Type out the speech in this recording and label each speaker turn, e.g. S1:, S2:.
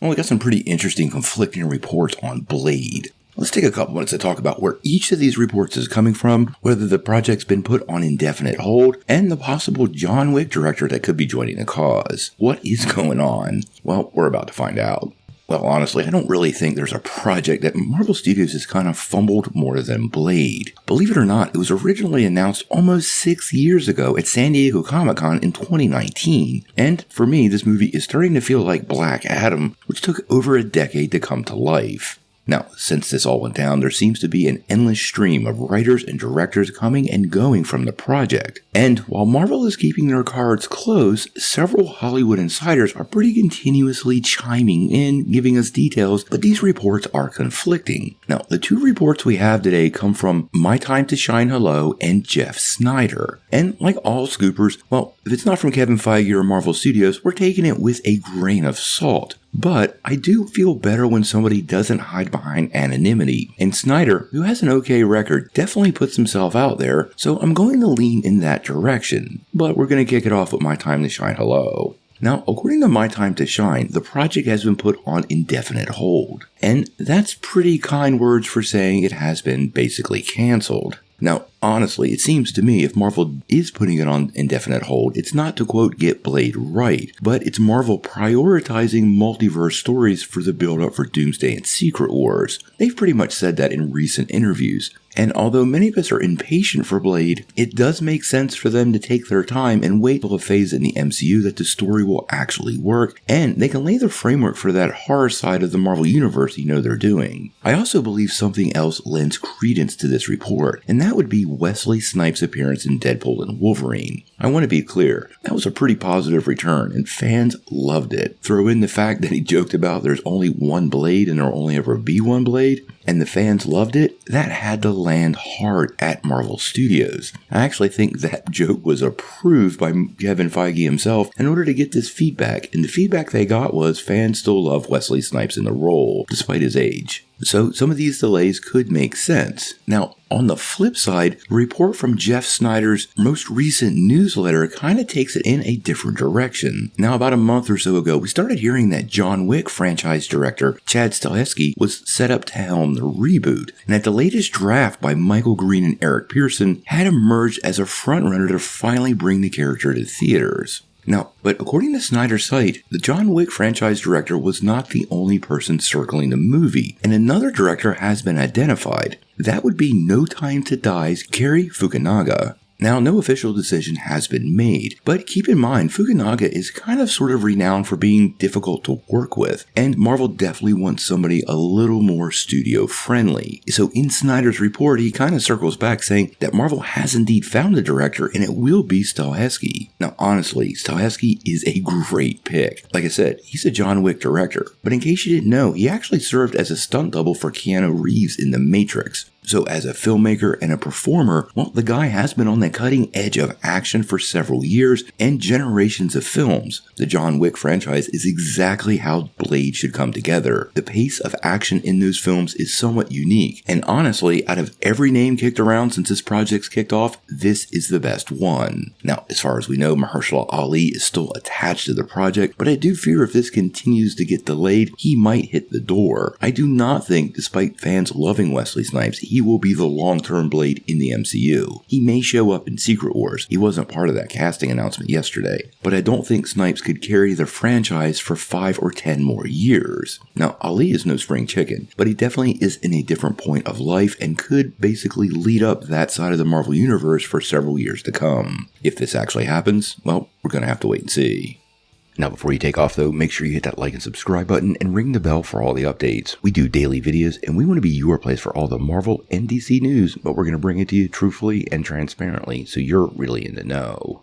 S1: Well, we got some pretty interesting conflicting reports on Blade. Let's take a couple minutes to talk about where each of these reports is coming from, whether the project's been put on indefinite hold, and the possible John Wick director that could be joining the cause. What is going on? Well, we're about to find out. Well, honestly, I don't really think there's a project that Marvel Studios has kind of fumbled more than Blade. Believe it or not, it was originally announced almost 6 years ago at San Diego Comic-Con in 2019. And for me, this movie is starting to feel like Black Adam, which took over a decade to come to life. Now, since this all went down, there seems to be an endless stream of writers and directors coming and going from the project. And while Marvel is keeping their cards close, several Hollywood insiders are pretty continuously chiming in, giving us details, but these reports are conflicting. Now, the two reports we have today come from My Time to Shine Hello and Jeff Snyder. And like all scoopers, well, if it's not from Kevin Feige or Marvel Studios, we're taking it with a grain of salt. But I do feel better when somebody doesn't hide behind anonymity, and Snyder, who has an okay record, definitely puts himself out there, so I'm going to lean in that direction. But we're going to kick it off with My Time to Shine Hello. Now, according to My Time to Shine, the project has been put on indefinite hold, and that's pretty kind words for saying it has been basically cancelled. Now, honestly, it seems to me if Marvel is putting it on indefinite hold, it's not to quote get Blade right, but it's Marvel prioritizing multiverse stories for the build-up for Doomsday and Secret Wars. They've pretty much said that in recent interviews. And although many of us are impatient for Blade, it does make sense for them to take their time and wait till a phase in the MCU that the story will actually work, and they can lay the framework for that horror side of the Marvel Universe they're doing. I also believe something else lends credence to this report, and that would be Wesley Snipes' appearance in Deadpool and Wolverine. I want to be clear, that was a pretty positive return, and fans loved it. Throw in the fact that he joked about there's only one Blade and there'll only ever be one Blade, and the fans loved it, that had to land hard at Marvel Studios. I actually think that joke was approved by Kevin Feige himself in order to get this feedback, and the feedback they got was fans still love Wesley Snipes in the role, despite his age. So some of these delays could make sense. Now, on the flip side, the report from Jeff Snyder's most recent newsletter kind of takes it in a different direction. Now, about a month or so ago, we started hearing that John Wick franchise director Chad Stahelski was set up to helm the reboot, and that the latest draft by Michael Green and Eric Pearson had emerged as a frontrunner to finally bring the character to theaters. Now, but according to Snyder's site, the John Wick franchise director was not the only person circling the movie, and another director has been identified. That would be No Time to Die's Cary Fukunaga. Now, no official decision has been made, but keep in mind, Fukunaga is kind of sort of renowned for being difficult to work with, and Marvel definitely wants somebody a little more studio friendly. So in Snyder's report, he kind of circles back saying that Marvel has indeed found a director, and it will be Stahelski. Now, honestly, Stahelski is a great pick. Like I said, he's a John Wick director, but in case you didn't know, he actually served as a stunt double for Keanu Reeves in The Matrix. So as a filmmaker and a performer, well, the guy has been on the cutting edge of action for several years and generations of films. The John Wick franchise is exactly how Blade should come together. The pace of action in those films is somewhat unique, and honestly, out of every name kicked around since this project's kicked off, this is the best one. Now, as far as we know, Mahershala Ali is still attached to the project, but I do fear if this continues to get delayed, he might hit the door. I do not think, despite fans loving Wesley Snipes, he will be the long-term Blade in the MCU. He may show up in Secret Wars. He wasn't part of that casting announcement yesterday. But I don't think Snipes could carry the franchise for 5 or 10 more years. Now, Ali is no spring chicken, but he definitely is in a different point of life and could basically lead up that side of the Marvel Universe for several years to come. If this actually happens, well, we're going to have to wait and see. Now, before you take off, though, make sure you hit that like and subscribe button and ring the bell for all the updates. We do daily videos, and we want to be your place for all the Marvel and DC news, but we're going to bring it to you truthfully and transparently, so you're really in the know.